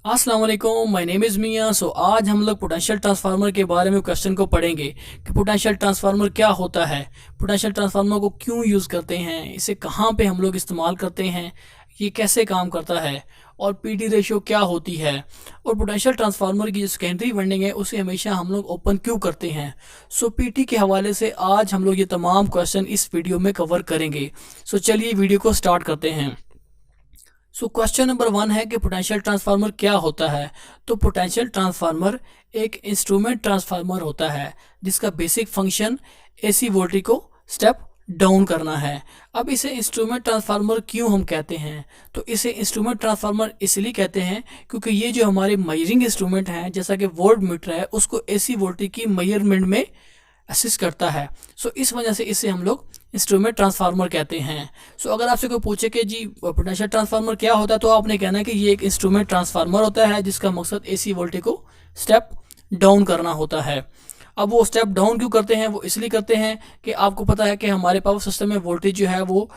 अस्सलाम वालेकुम, my name is मियां। आज हम लोग पोटेंशियल ट्रांसफार्मर के बारे में क्वेश्चन को पढ़ेंगे कि पोटेंशियल ट्रांसफार्मर क्या होता है, पोटेंशियल ट्रांसफार्मर को क्यों यूज़ करते हैं, इसे कहाँ पे हम लोग इस्तेमाल करते हैं, ये कैसे काम करता है और पीटी रेशियो क्या होती है, और पोटेंशियल ट्रांसफार्मर की जो सेकेंडरी वाइंडिंग है उसे हमेशा हम लोग ओपन क्यों करते हैं। पीटी के हवाले से आज हम लोग ये तमाम क्वेश्चन इस वीडियो में कवर करेंगे। चलिए वीडियो को स्टार्ट करते हैं। क्वेश्चन नंबर 1 है कि पोटेंशियल ट्रांसफार्मर क्या होता है। तो पोटेंशियल ट्रांसफार्मर एक इंस्ट्रूमेंट ट्रांसफार्मर होता है जिसका बेसिक फंक्शन एसी वोल्टेज को स्टेप डाउन करना है। अब इसे इंस्ट्रूमेंट ट्रांसफार्मर क्यों हम कहते हैं, तो इसे इंस्ट्रूमेंट ट्रांसफार्मर इसलिए कहते हैं क्योंकि ये जो हमारे मेजरिंग इंस्ट्रूमेंट हैं जैसा कि वोल्ट मीटर है उसको एसी वोल्टेज की मेजरमेंट में असिस्ट करता है। इस वजह से इसे हम लोग इंस्ट्रूमेंट ट्रांसफार्मर कहते हैं। अगर आपसे कोई पूछे कि जी पोटेंशियल ट्रांसफार्मर क्या होता है तो आपने कहना है कि ये एक इंस्ट्रूमेंट ट्रांसफार्मर होता है जिसका मकसद एसी वोल्टेज को स्टेप डाउन करना होता है। अब वो स्टेप डाउन क्यों करते हैं, वो इसलिए करते हैं कि आपको पता है कि हमारे पावर सिस्टम में वोल्टेज जो है वो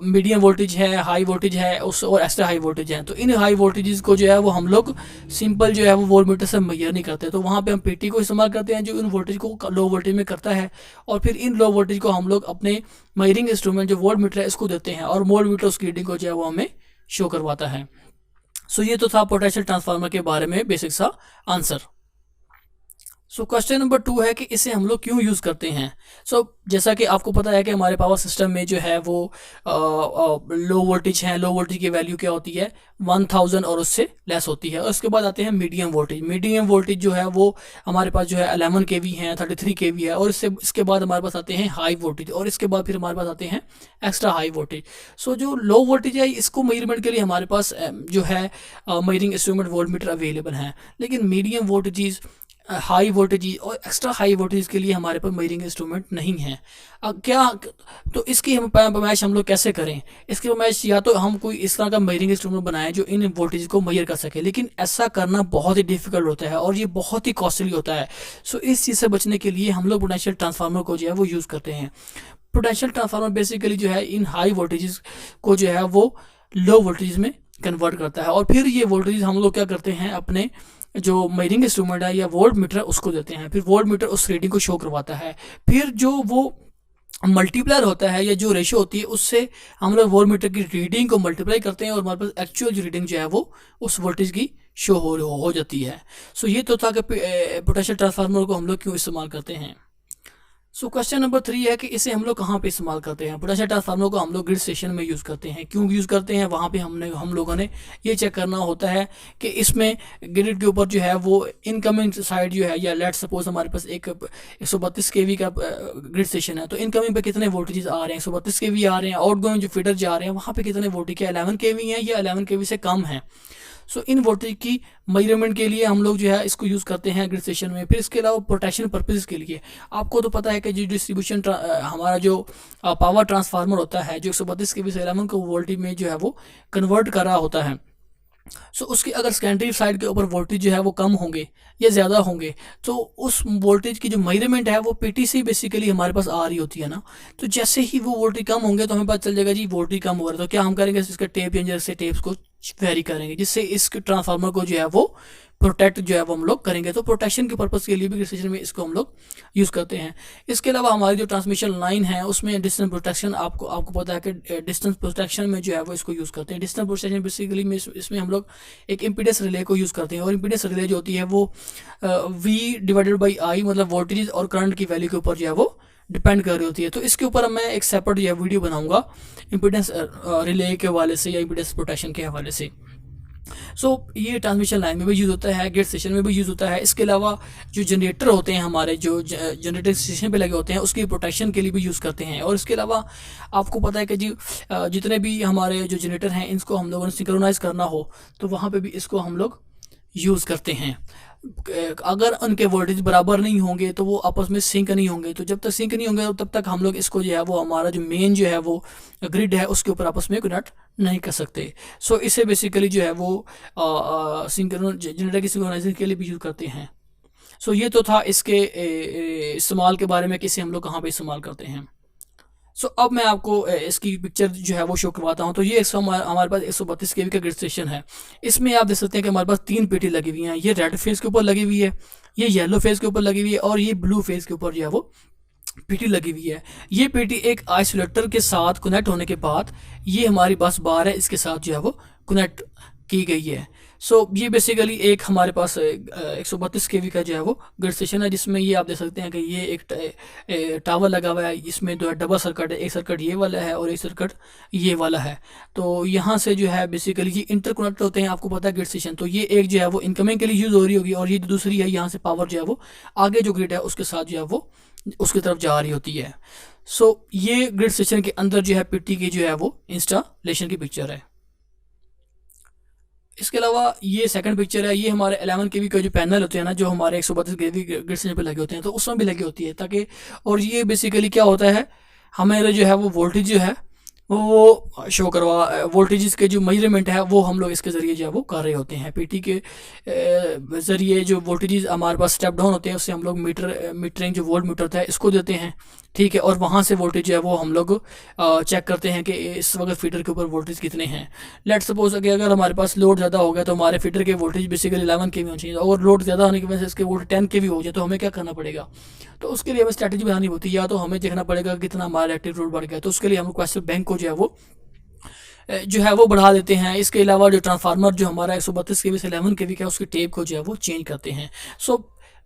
मीडियम वोल्टेज है, हाई वोल्टेज है उस और एक्स्ट्रा हाई वोल्टेज है। तो इन हाई वोल्टेज को जो है वो हम लोग सिंपल जो है वो वोल्ट मीटर से मेजर नहीं करते, तो वहाँ पे हम पीटी को इस्तेमाल करते हैं जो इन वोल्टेज को लो वोल्टेज में करता है, और फिर इन लो वोल्टेज को हम लोग अपने मेजरिंग इंस्ट्रूमेंट जो वोल्ट मीटर है इसको देते हैं और वोल्ट मीटर उसकी रीडिंग को जो है वो हमें शो करवाता है। ये तो था पोटेंशियल ट्रांसफार्मर के बारे में बेसिक सा आंसर। क्वेश्चन नंबर 2 है कि इसे हम लोग क्यों यूज़ करते हैं। जैसा कि आपको पता है कि हमारे पावर सिस्टम में जो है वो लो वोल्टेज है, लो वोल्टेज की वैल्यू क्या होती है 1000 और उससे लेस होती है। और उसके बाद आते हैं मीडियम वोल्टेज। मीडियम वोल्टेज जो है वो हमारे पास जो है 11 केवी है, 33 केवी है, और इसके बाद हमारे पास आते हैं हाई वोल्टेज, और इसके बाद फिर हमारे पास आते हैं एक्स्ट्रा हाई वोल्टेज। जो लो वोल्टेज है इसको मेजरमेंट के लिए हमारे पास जो है measuring instrument volt meter available हैं, लेकिन मीडियम वोल्टेज, हाई वोल्टेज और एक्स्ट्रा हाई वोल्टेज के लिए हमारे पास मेजरिंग इंस्ट्रूमेंट नहीं है। क्या तो इसकी हम पैमाइश हम लोग कैसे करें, इसकी पैमाइश या तो हम कोई इस तरह का मेजरिंग इंस्ट्रूमेंट बनाएं जो इन वोल्टेज को मेजर कर सके, लेकिन ऐसा करना बहुत ही डिफिकल्ट होता है और ये बहुत ही कॉस्टली होता है। इस चीज़ से बचने के लिए हम लोग पोटेंशियल ट्रांसफार्मर को जो है वो यूज़ करते हैं। पोटेंशियल ट्रांसफार्मर बेसिकली जो है इन हाई वोल्टेज को जो है वो लो वोल्टेज में कन्वर्ट करता है, और फिर ये वोल्टेज हम लोग क्या करते हैं अपने जो मेजरिंग इंस्ट्रूमेंट है या वोल्ट मीटर उसको देते हैं, फिर वोल्ट मीटर उस रीडिंग को शो करवाता है। फिर जो वो मल्टीप्लायर होता है या जो रेशियो होती है उससे हम लोग वोल्ट मीटर की रीडिंग को मल्टीप्लाई करते हैं और हमारे पास एक्चुअल जो रीडिंग जो है वो उस वोल्टेज की शो हो जाती है। ये तो था कि पोटेंशियल ट्रांसफार्मर को हम लोग क्यों इस्तेमाल करते हैं। क्वेश्चन नंबर 3 है कि इसे हम लोग कहाँ पे इस्तेमाल करते हैं। पोटेंशियल ट्रांसफार्मर को हम लोग ग्रिड स्टेशन में यूज़ करते हैं। क्यों यूज़ करते हैं, वहाँ पे हम लोगों ने ये चेक करना होता है कि इसमें ग्रिड के ऊपर जो है वो इनकमिंग साइड जो है, या लेट सपोज हमारे पास एक 132 केवी का ग्रिड स्टेशन है, तो इनकमिंग पे कितने वोल्टेज आ रहे हैं, 132 केवी आ रहे हैं, आउट गोइंग जो फीडर जा रहे हैं वहाँ पे कितने वोल्टेज, क्या 11 केवी है या 11 केवी से कम है। इन वोल्टेज की मेजरमेंट के लिए हम लोग जो है इसको यूज़ करते हैं ग्रिड स्टेशन में। फिर इसके अलावा प्रोटेक्शन पर्पज़ के लिए आपको तो पता है कि जो डिस्ट्रीब्यूशन हमारा जो पावर ट्रांसफार्मर होता है जो 132 के 11 को वोल्टेज में जो है वो कन्वर्ट कर रहा होता है। उसकी अगर सेकेंडरी साइड के ऊपर वोल्टेज जो है वो कम होंगे या ज़्यादा होंगे तो उस वोल्टेज की जो मेजरमेंट है वो पीटी से बेसिकली हमारे पास आ रही होती है ना। तो जैसे ही वो वोल्टेज कम होंगे तो हमें पता चल जाएगा जी वोल्टेज कम हो रहा है, तो क्या हम करेंगे इसका टेप चेंजर से टेप्स को वेरी करेंगे जिससे इस ट्रांसफार्मर को जो है वो प्रोटेक्ट जो है वो हम लोग करेंगे। तो प्रोटेक्शन के पर्पज़ के लिए भी ग्रिड में इसको हम लोग यूज़ करते हैं। इसके अलावा हमारी जो ट्रांसमिशन लाइन है उसमें डिस्टेंस प्रोटेक्शन, आपको पता है कि डिस्टेंस प्रोटेक्शन में जो है वो इसको यूज़ करते हैं। डिस्टेंस प्रोटेक्शन बेसिकली में इसमें हम लोग एक इम्पीडेंस रिले को यूज़ करते हैं, और इम्पीडेंस रिले जो होती है वो V/I मतलब वोल्टेज और करंट की वैल्यू के ऊपर जो है वो डिपेंड कर रही होती है। तो इसके ऊपर मैं एक सेपरेट जो वीडियो बनाऊंगा इम्पीडेंस रिले के हवाले से या इम्पीडेंस प्रोटेक्शन के हवाले से। ये ट्रांसमिशन लाइन में भी यूज़ होता है, गेट स्टेशन में भी यूज़ होता है। इसके अलावा जो जनरेटर होते हैं हमारे जो जनरेटर स्टेशन पे लगे होते हैं उसकी प्रोटेक्शन के लिए भी यूज़ करते हैं। और इसके अलावा आपको पता है कि जी जितने भी हमारे जो जनरेटर हैं इनको हम लोगों ने सिंक्रोनाइज़ करना हो तो वहाँ पे भी इसको हम लोग यूज़ करते हैं। अगर उनके वोल्टेज बराबर नहीं होंगे तो वो आपस में सिंक नहीं होंगे, तो जब तक सिंक नहीं होंगे तब तक हम लोग इसको जो है वो हमारा जो मेन जो है वो ग्रिड है उसके ऊपर आपस में कनेक्ट नहीं कर सकते। इसे बेसिकली जो है वो जनरेटर की सिंक्रोनाइजेशन के लिए भी यूज़ करते हैं। ये तो था इसके इस्तेमाल के बारे में कि इसे हम लोग कहाँ पे इस्तेमाल करते हैं। सो अब मैं आपको इसकी पिक्चर जो है वो शो करवाता हूँ। तो ये हमारे पास 132 केवी का ग्रिड स्टेशन है। इसमें आप देख सकते हैं कि हमारे पास 3 पेटी लगी हुई हैं। ये रेड फेज के ऊपर लगी हुई है, ये येलो फेज के ऊपर लगी हुई है और ये ब्लू फेज के ऊपर जो है वो पेटी लगी हुई है। ये पेटी एक आइसोलेटर के साथ कनेक्ट होने के बाद ये हमारी बस बार है, इसके साथ जो है वो कनेक्ट की गई है। सो ये बेसिकली एक हमारे पास 132 केवी का जो है वो ग्रिड स्टेशन है, जिसमें ये आप देख सकते हैं कि ये एक टावर लगा हुआ है। इसमें जो है डबल सर्किट है, एक सर्किट ये वाला है और एक सर्किट ये वाला है। तो यहाँ से जो है बेसिकली ये इंटरकनेक्ट होते हैं, आपको पता है ग्रिड स्टेशन। तो ये एक जो है वो इनकमिंग के लिए यूज़ हो रही होगी और ये दूसरी है, यहाँ से पावर जो है वो आगे जो ग्रिड है उसके साथ जो है वो उसकी तरफ जा रही होती है। सो ये ग्रिड स्टेशन के अंदर जो है पीटी की जो है वो इंस्टॉलेशन की पिक्चर है। इसके अलावा ये सेकंड पिक्चर है, ये हमारे 11 केवी का जो पैनल होते हैं ना, जो हमारे 132 केवी ग्रिड स्टेशन पे लगे होते हैं, तो उसमें भी लगी होती है ताकि, और ये बेसिकली क्या होता है, हमारे जो है वो वोल्टेज जो है वो शो करवा, वोल्टेज के जो मेजरमेंट है वो हम लोग इसके ज़रिए जो है वो कर रहे होते हैं। पीटी के ज़रिए जो वोल्टेज हमारे पास स्टेप डाउन होते हैं उससे हम लोग मीटरिंग जो वोल्ट मीटर था इसको देते हैं, ठीक है, और वहाँ से वोल्टेज जो है वो हम लोग चेक करते हैं कि इस वक्त फीडर के ऊपर वोल्टेज कितने हैं। लेट सपोज कि अगर हमारे पास लोड ज़्यादा हो गया तो हमारे फीडर के वोल्टेज बेसिकली 11 के भी होनी चाहिए, और लोड ज़्यादा होने की वजह से इसके वोल्टेज 10 के भी हो जाए तो हमें क्या करना पड़ेगा, तो उसके लिए हमें स्ट्रैटेजी बनानी होती है। या तो हमें देखना पड़ेगा कितना हमारा एक्टिव लोड बढ़ गया, तो उसके लिए हम क्वेश्चन बैंक को जो है वो बढ़ा देते हैं। इसके अलावा जो ट्रांसफार्मर जो हमारा 132 केवी से 11 केवी का उसकी टेप को जो है वो चेंज करते हैं। सो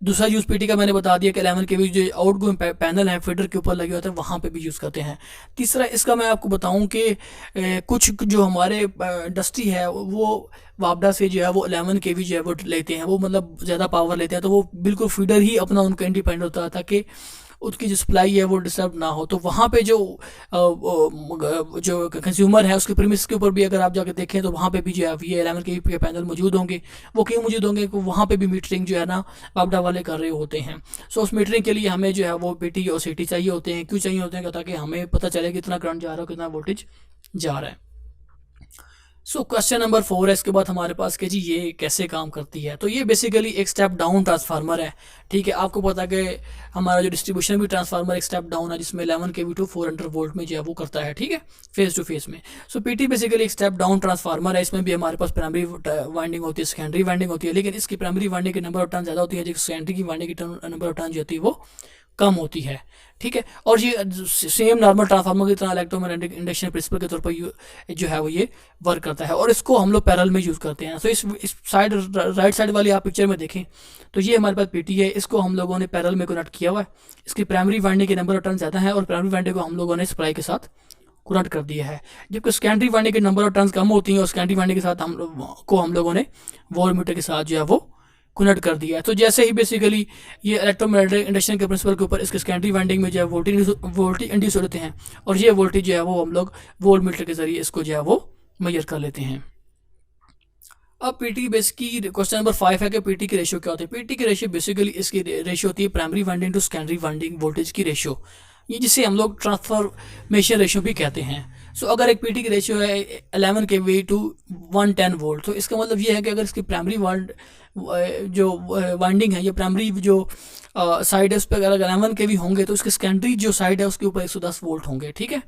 दूसरा यूज़ पीटी का मैंने बता दिया कि 11 केवी जो आउट गोइंग पैनल है फीडर के ऊपर लगे होते हैं वहाँ पे भी यूज़ करते हैं। तीसरा इसका मैं आपको बताऊं कि कुछ जो हमारे इंडस्ट्री है वो वापडा से जो है वो 11 केवी जो है वो लेते हैं, वो मतलब ज़्यादा पावर लेते हैं, तो वो बिल्कुल फीडर ही अपना उनका इंडिपेंडेंट होता है ताकि उसकी जो सप्लाई है वो डिस्टर्ब ना हो। तो वहाँ पे जो कंज्यूमर है उसके प्रीमिस के ऊपर भी अगर आप जाकर देखें तो वहाँ पे भी जो है ये 11 के पैनल मौजूद होंगे। वो क्यों मौजूद होंगे, वहाँ पे भी मीटरिंग जो है ना वापडा वाले कर रहे होते हैं। सो उस मीटरिंग के लिए हमें जो है वो पीटी और सीटी चाहिए होते हैं। क्यों चाहिए होते हैं, ताकि हमें पता चले कितना करंट जा रहा है, कितना वोल्टेज जा रहा है। सो क्वेश्चन नंबर 4 है इसके बाद हमारे पास कि जी ये कैसे काम करती है। तो ये बेसिकली एक स्टेप डाउन ट्रांसफार्मर है, ठीक है। आपको पता है कि हमारा जो डिस्ट्रीब्यूशन भी ट्रांसफार्मर एक स्टेप डाउन है जिसमें 11 केवी टू 400 वोल्ट में जो है वो करता है, ठीक है, फेस टू फेस में। सो पीटी बेसिकली एक स्टेप डाउन ट्रांसफार्मर है। इसमें भी हमारे पास प्राइमरी वाइंडिंग होती है, सेकेंडरी वाइंडिंग होती है, लेकिन इसकी प्राइमरी वाइंडिंग की नंबर ऑफ टर्न ज़्यादा होती है, जबकि सेकेंडरी की वाइंडिंग की नंबर ऑफ टर्न जो होती है वो कम होती है, ठीक है। और ये सेम नॉर्मल ट्रांसफार्मर की तरह इलेक्ट्रोमैग्नेटिक इंडक्शन प्रिंसिपल के तौर पर जो है वो ये वर्क करता है, और इसको हम लोग पैरेलल में यूज़ करते हैं। तो इस साइड राइट साइड वाली आप पिक्चर में देखें तो ये हमारे पास पीटी है, इसको हम लोगों ने पैरेलल में कनेक्ट किया हुआ है। इसकी प्राइमरी वाइंडिंग के नंबर ऑफ टर्न ज़्यादा है और प्राइमरी वाइंडिंग को हम लोगों ने सप्लाई के साथ कनेक्ट कर दिया है, जबकि सेकेंडरी वाइंडिंग के नंबर ऑफ टर्न्स कम होती हैं और सेकेंडरी वाइंडिंग के साथ हम लोगों ने वोल्टमीटर के साथ जो है वो कनेक्ट कर दिया है। तो जैसे ही बेसिकली ये इलेक्ट्रोमैग्नेटिक इंडक्शन के प्रिंसिपल के ऊपर इसके सेकेंडरी वाइंडिंग में जो है वोल्टेज इंड्यूस होते हैं, और ये वोल्टेज जो है वो हम लोग वोल्टमीटर के जरिए इसको जो है वो मेजर कर लेते हैं। अब पीटी बेस की क्वेश्चन नंबर 5 है कि पीटी की रेशियो क्या होती है। पीटी की रेशियो बेसिकली इसकी रेशियो होती है primary winding to secondary winding voltage की रेशियो, ये जिसे हम लोग ट्रांसफॉर्मेशन रेशियो भी कहते हैं। सो अगर एक पीटी की रेशियो है 11 केवी टू 110 वोल्ट, तो इसका मतलब ये है कि अगर इसकी प्राइमरी जो वाइंडिंग है, ये प्राइमरी जो साइड है उस पर अगर 11 केवी होंगे तो इसके सेकेंडरी जो साइड है उसके ऊपर 110 वोल्ट होंगे, ठीक है।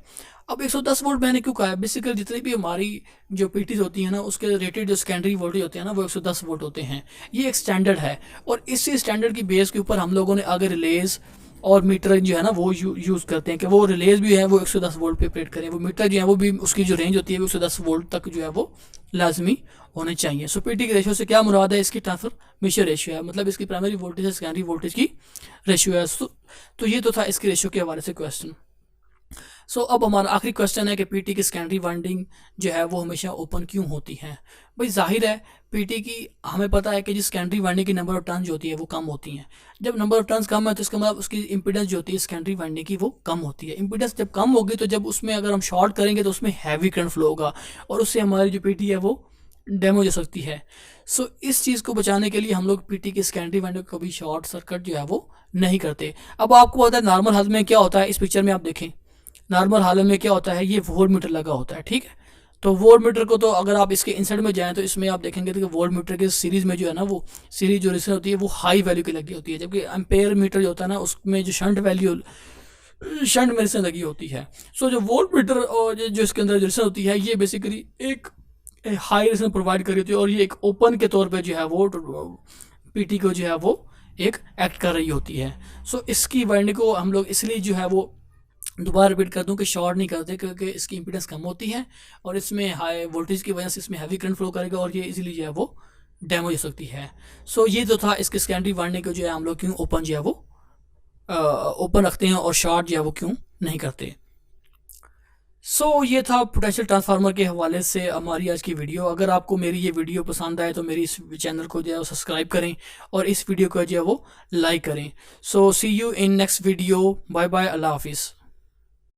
अब 110 वोल्ट मैंने क्यों कहा है, बेसिकली जितनी भी हमारी जो पीटीज होती है ना उसके रेटेड जो सेकेंडरी वोल्टेज होते हैं ना वो 110 वोल्ट होते हैं। ये एक स्टैंडर्ड है, और इसी स्टैंडर्ड की बेस के ऊपर हम लोगों ने आगे रिलेज और मीटर जो है ना वो यूज़ करते हैं कि वो रिलेज भी है वो 110 वोल्ट पे ऑपरेट करें, वो मीटर जो है वो भी उसकी जो रेंज होती है वो 110 वोल्ट तक जो है वो लाजमी होने चाहिए। सो पीटी की रेशियो से क्या मुराद है, इसकी ट्रांसफॉर्मेशन रेशियो है, मतलब इसकी प्राइमरी वोल्टेज से सेकेंडरी वोल्टेज की रेशियो है। तो ये तो था इसकी रेशियो के हवाले से क्वेश्चन। सो अब हमारा आखिरी क्वेश्चन है कि पीटी की सेकेंडरी वाइंडिंग जो है वो हमेशा ओपन क्यों होती है। भाई जाहिर है पीटी की हमें पता है कि जिस सेकेंडरी वाइंडिंग की नंबर ऑफ टर्न्स जो होती है वो कम होती हैं। जब नंबर ऑफ टर्न्स कम है तो इसका मतलब उसकी इंपीडेंस जो होती है सेकेंडरी वाइंडिंग की वो कम होती है। इंपीडेंस जब कम होगी तो जब उसमें अगर हम शॉर्ट करेंगे तो उसमें हैवी करंट फ्लो होगा और उससे हमारी जो पीटी है वो डैमेज हो सकती है। सो इस चीज़ को बचाने के लिए हम लोग पीटी की सेकेंडरी वाइंडिंग को कभी शॉर्ट सर्किट जो है वो नहीं करते। अब आपको पता है नॉर्मल हालत में क्या होता है, इस पिक्चर में आप देखें नॉर्मल हालत में क्या होता है, ये वोल्टमीटर लगा होता है, ठीक है। तो वोल्टमीटर को तो अगर आप इसके इनसाइड में जाएं तो इसमें आप देखेंगे तो वोल्टमीटर के सीरीज़ में जो है ना वो सीरीज जो रेजिस्टेंस होती है वो हाई वैल्यू की लगी होती है, जबकि एम्पेयर मीटर जो होता है ना उसमें जो शंट वैल्यू शंट में रेजिस्टेंस लगी होती है। सो जो वोल्ट मीटर और जो इसके अंदर रेजिस्टेंस होती है ये बेसिकली एक हाई रेजिस्टेंस प्रोवाइड कर रही होती है और ये एक ओपन के तौर पे जो है वो पीटी को जो है वो एक एक्ट कर रही होती है। सो इसकी वाइंडिंग को हम लोग इसलिए जो है वो दोबारा रिपीट कर दूं कि शॉर्ट नहीं करते क्योंकि इसकी इंपीडेंस कम होती है और इसमें हाई वोल्टेज की वजह से इसमें हैवी करंट फ्लो करेगा और ये इजीली जो है वो डैमेज हो सकती है। सो ये तो था इसके सेकेंडरी वाइंडिंग को जो है हम लोग क्यों ओपन जो है वो ओपन रखते हैं और शॉर्ट जो है वो क्यों नहीं करते। ये था पोटेंशियल ट्रांसफार्मर के हवाले से हमारी आज की वीडियो। अगर आपको मेरी ये वीडियो पसंद आए तो मेरी इस चैनल को जो है वो सब्सक्राइब करें और इस वीडियो को जो है वो लाइक करें। See you in next video. Bye bye, अल्लाह हाफिज़।